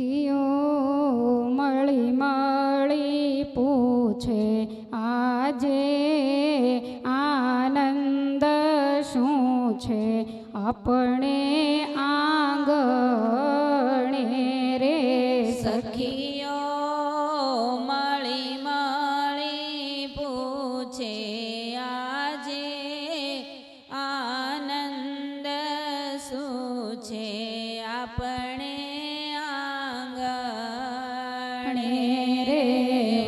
સખીઓ મળી મળી પૂછે આજે આનંદ શું છે આપણે આંગણે રે સખીઓ મળી મળી પૂછે આજે આનંદ શું છે આપણે આંગણે રે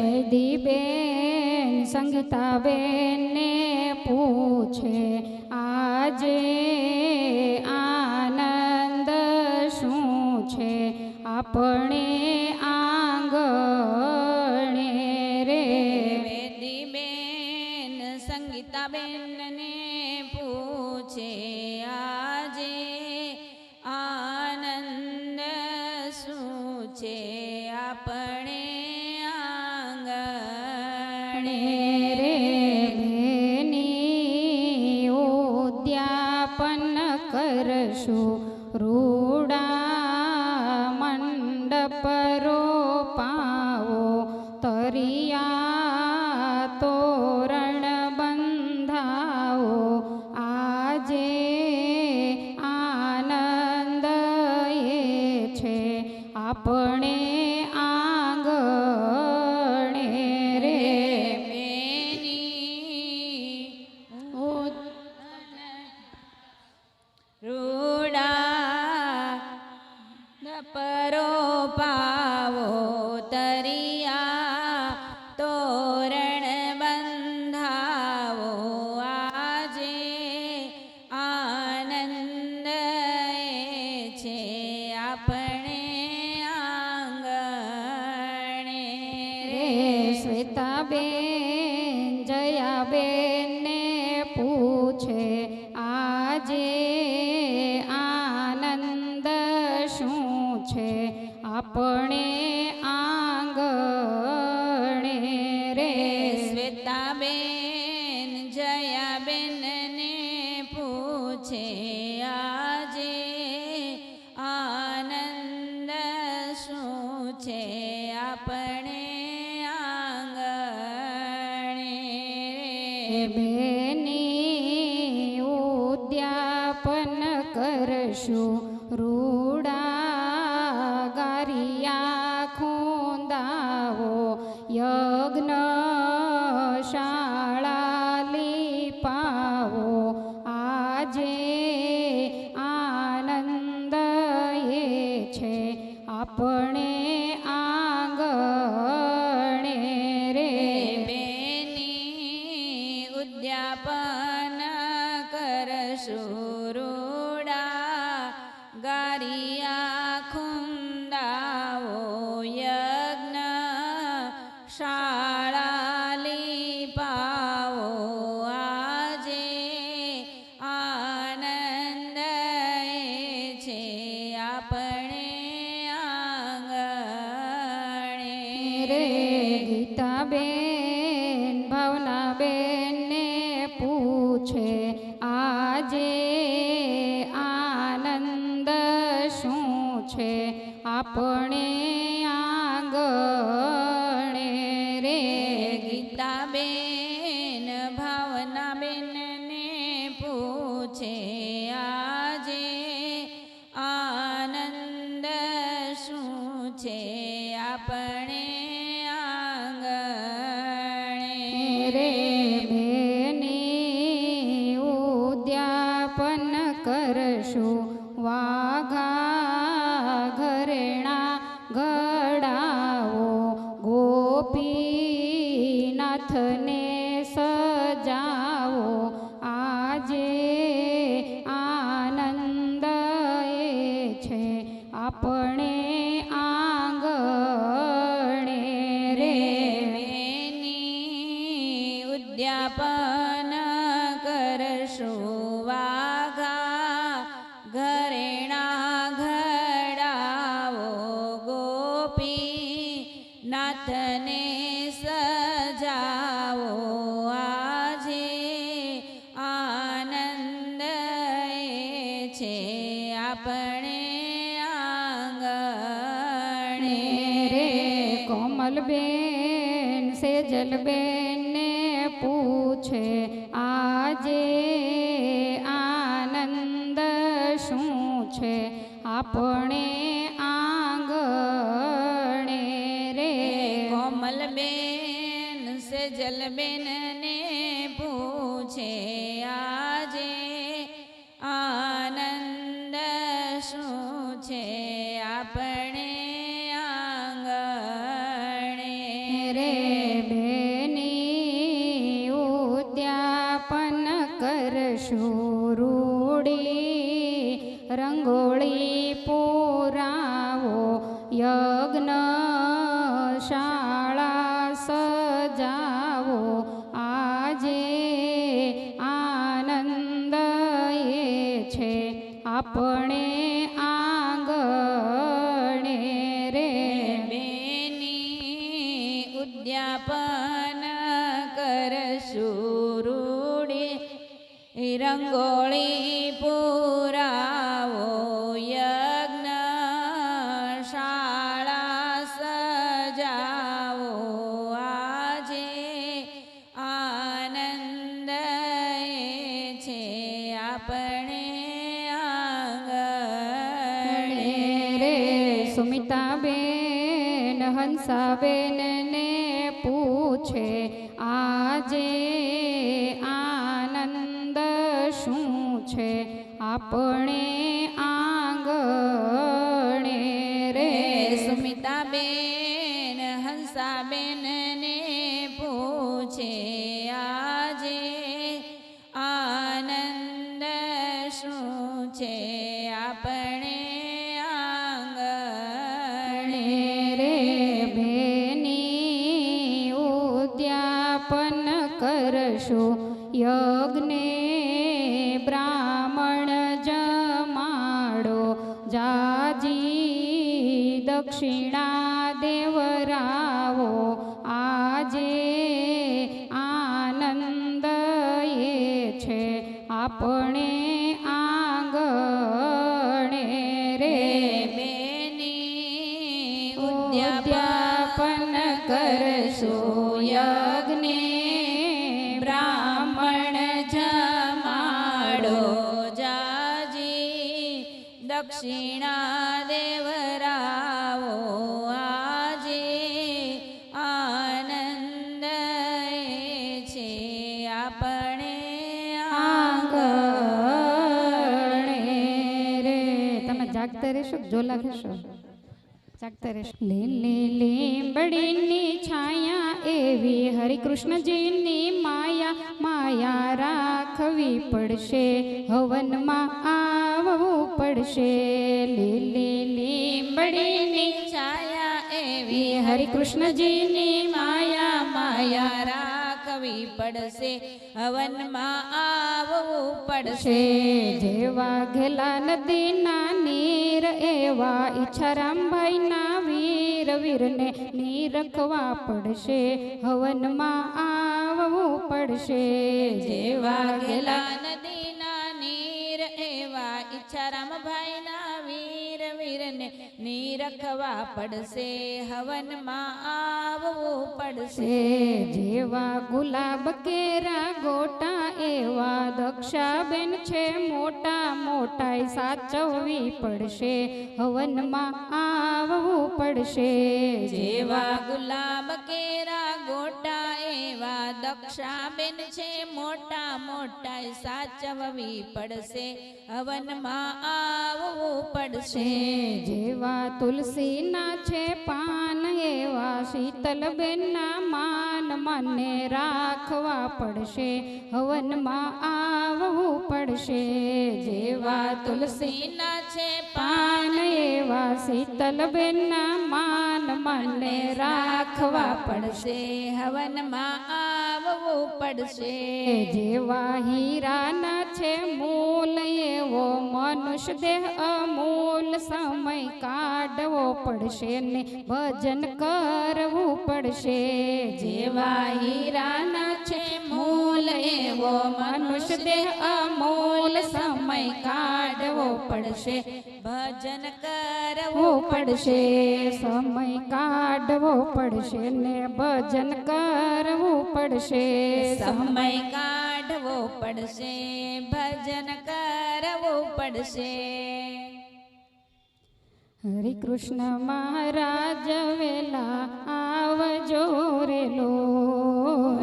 વૈદીબેન સંગીતાબેન ને પૂછે આજે આનંદ શું છે આપણે આંગણે રે વૈદીબેન સંગીતાબેન ને પૂછે આજે આનંદ શું છે આપણે આંગણે રે બેની ઉદ્યાપન કરશું રૂડા મંડપ રોપાવો તરિયા તોરણ બંધાવો આજે આનંદ એ છે આપણે આંગણે રે રૂડા પરો પાવો તરિયા તોરણ બંધાવો આજે આનંદ એ છે આપણે આંગણે રે શ્વેતાબેન જયાબેન ને પૂછે આજે આનંદ શું છે આપણે આંગણે રે શ્વેતાબેન જયાબેન ને પૂછે આજે આનંદ શું છે આપણે આંગણે બેની ઉદ્યાપન કરશું રૂડા ગારિયા ખૂંદાવો યજ્ઞ શાળા લીપાવો આજે આનંદ એ છે આપણે આંગણે રે બેની ઉદ્યાપન કરશું રૂડા ગારિયા ખૂંદાવો યજ્ઞ શાળા લીપાવો આજે આનંદ એ છે આપણે આંગણે રે ગીતાબેન ભાવનાબેન ને પૂછે આજે આનંદ શું છે આપણે આંગણે રે ગીતાબેન ભાવનાબેન ને પૂછે આજે આનંદ શું છે આપણે આંગણે રે બેની ઉદ્યાપન કરશું વાઘા ઘરેણા ઘડાવો ગોપીનાથને સજાવો આજે આનંદ એ છે આપણે આંગણે રે બેની ઉદ્યાપન કરશું વાઘા ઘરેણા ઘડાવો ગોપી નાથને સજાવો આજે આનંદ એ છે આપણે આંગણે કોમલબેન સેજલબેન ને પૂછે આજે આનંદ શું છે આપણે આંગણે રે. કોમલબેન સેજલબેન ને પૂછે આજે આનંદ શું છે આપણે આંગણે રે. બેની ઉદ્યાપન કરશું રૂડી રંગોળી પુરાવો યજ્ઞ શાળા સજાવો આજે આનંદ એ છે આપણે આંગણે રે. બેની ઉદ્યાપન કરશું રૂડી રંગોળી પુરાવો યજ્ઞ શાળા સજાવો આજે આનંદ એ છે આપણે આંગણે રે. સુમિતાબેન હંસાબેન ને પૂછે આજે આનંદ શું છે આપણે આંગણે રે. સુમિતાબેન હંસાબેન ને પૂછે આજે આનંદ શું છે આપણે આંગણે રે. બેની ઉદ્યાપન કરશું યજ્ઞે બ્રાહ્મણ જમાડો જાજી દક્ષિણા દેવરાવો આજે આનંદ એ છે આપણે આંગણે રે. બેની ઉદ્યાપન કરશું યજ્ઞે બ્રાહ્મણ જમાડો જાજી દક્ષિણા દેવરાવો આજે આનંદ એ છે આપણે આંગણે રે. તમે જાગતા રહેશો કે ઝોલા ખેશો? જાગતા રહેશો. લીલી લીંબડીની છાયા એવી હરિકૃષ્ણજીની માયા માયા રાખવી પડશે હવનમાં આવવું પડશે. લીલી લીંબડીની છાયા એવી હરિકૃષ્ણજીની માયા માયા રાખવી પડશે હવનમાં આવવું પડશે. જેવા ઘેલા નદીના નીર એવા ઈચ્છારામભાઈના વીર વીરને નીરખવા પડશે હવનમાં આવવું પડશે. જેવા ગેલા નદીના નીર એવા ઈચ્છારામભાઈના વીર વીરને નીરખવા પડશે હવનમાં આવવું પડશે. જેવા ગુલાબ કેરા ગોટા એવા દક્ષાબેન છે મોટા મોટાઈ સાચવવી પડશે હવનમાં આવવું પડશે. જેવા ગુલાબ કેરા ગોટા એવા દક્ષાબેન છે મોટા મોટા સાચવવી પડશે હવનમાં આવવું પડશે. જેવા તુલસીના છે પાન એવા શીતલબેનના માન મને રાખવા પડશે હવનમાં આવવું પડશે. જેવા તુલસીના છે પાન એવા શીતલબેનના માન મને રાખવા પડશે હવનમાં આવવું પડશે. જેવા હીરાના છે મૂલ એવો મનુષ્ય દેહ અમૂલ સમય કાઢવો પડશે ને ભજન કરવું પડશે. જેવા હીરાના છે મૂલ એવો મનુષ્ય દેહ અમૂલ સમય કાઢવો પડશે ભજન વો કરવું પડશે પડશે સમય કાઢવો પડશે ને ભજન કરવું પડશે સમય કાઢવો પડશે ભજન કરવું પડશે હરે કૃષ્ણ મહારાજ વેલા આવજો રે લોલ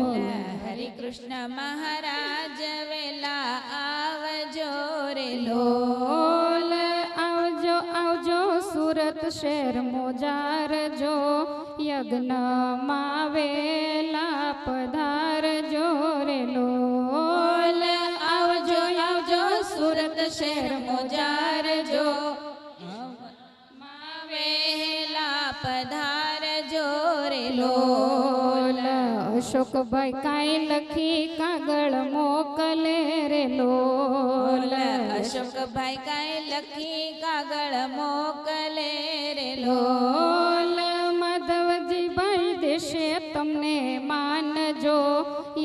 હરે કૃષ્ણ મહારાજ વેલા આવજો રે લોલ આવજો આવજો સુરત શહેર મોજારજો યજ્ઞમાં વેલા પધારજો રે લોલ આવજો આવજો સુરત શહેર મોજારજો વેલા પધારજો રે લોલ અશોકભાઈ કાંઈ લખી કાગળ મોકલે રે લોલ અશોકભાઈ કાંઈ લખી કાગળ મોકલે રે લોલ માધવજીભાઈ દેશે તમને માનજો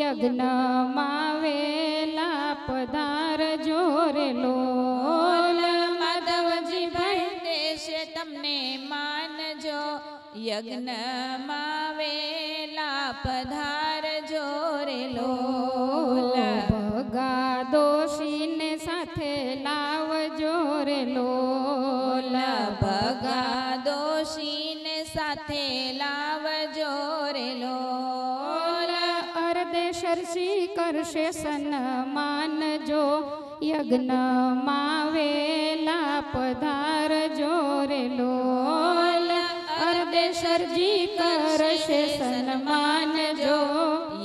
યજ્ઞમાં વેલા પધારજો રે લોલ માધવજીભાઈ દેશે તમને માનજો યજ્ઞમાં વેલા પધારજો રે લોલ ભગા દોશીને સાથે લાવજો રે લોલ ભગા દોશીને સાથે લાવજો રે લોલ અર્ધેશરસી કરશે સન્માનજો યજ્ઞમાં વેલા પધારજો રે લોલ અર્ધેશરજી કરશે સન્માનજો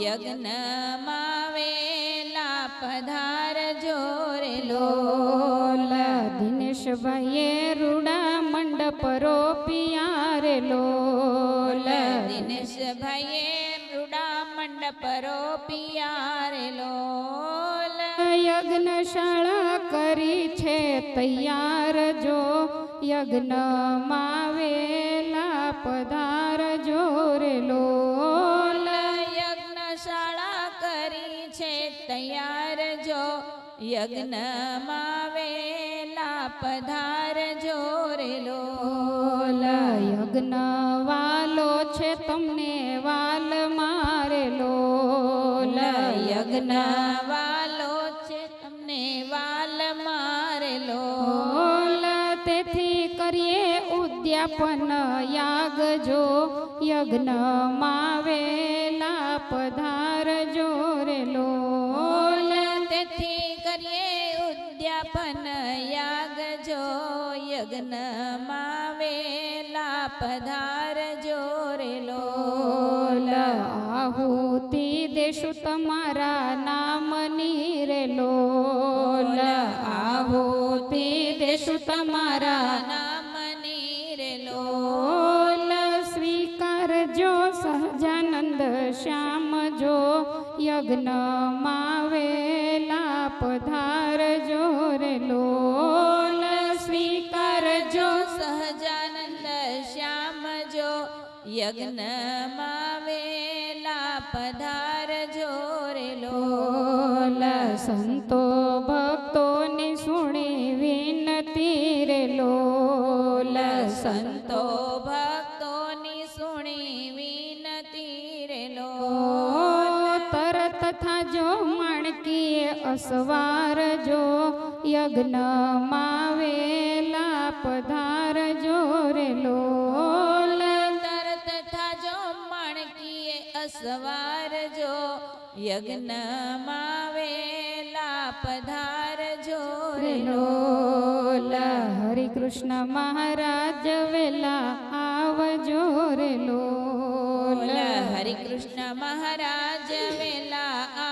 યજ્ઞમાં વેલા પધારજો રે લોલ દિનેશભાઈએ રૂડા મંડપ રોપિયા રે લોલ દિનેશભાઈએ રૂડા મંડપ રોપિયા રે લોલ યજ્ઞશાળા કરી છે તૈયાર જો યજ્ઞમાં વેલા પધારજો રે લોલ યજ્ઞશાળા કરી છે તૈયાર જો યજ્ઞમાં વેલા પધારજો રે લોલ યજ્ઞ વાલો છે તમને વાલ મારે લોલ યજ્ઞ વાલો છે તમને વાલ મારે લોલ તેથી કરીએ ઉદ્યાપન યાગ જો યજ્ઞમાં વેલા પધારજો રે લોલ તેથી કરીએ ઉદ્યાપન યાગ જો યજ્ઞમાં વેલા પધારજો રે લોલ આહુતિ દેશું તમારા નામની રે લોલ આહુતિ દેશું તમારા નામની રે લોલ સ્વીકારજો સહજાનંદ શ્યામ જો યજ્ઞમાં વેલા પધારજો રે લોલ સ્વીકારજો સહજાનંદ શ્યામ જો યજ્ઞમાં વેલા પધારજો રે લોલ સંતો ભક્તોની સુણી વિનતી રે લોલ સંતો ભક્તોની સુણી વિનતી રે તરત થાજો માણકીએ અસવારજો યજ્ઞમાં વેલા પધારજો રે લોલ તરત થાજો માણકીએ અસવારજો યજ્ઞમાં વેલા પધારજો રે લોલ હરે કૃષ્ણ મહારાજ વેલા આવજો રે લોલ હરે કૃષ્ણ મહારાજ વેલા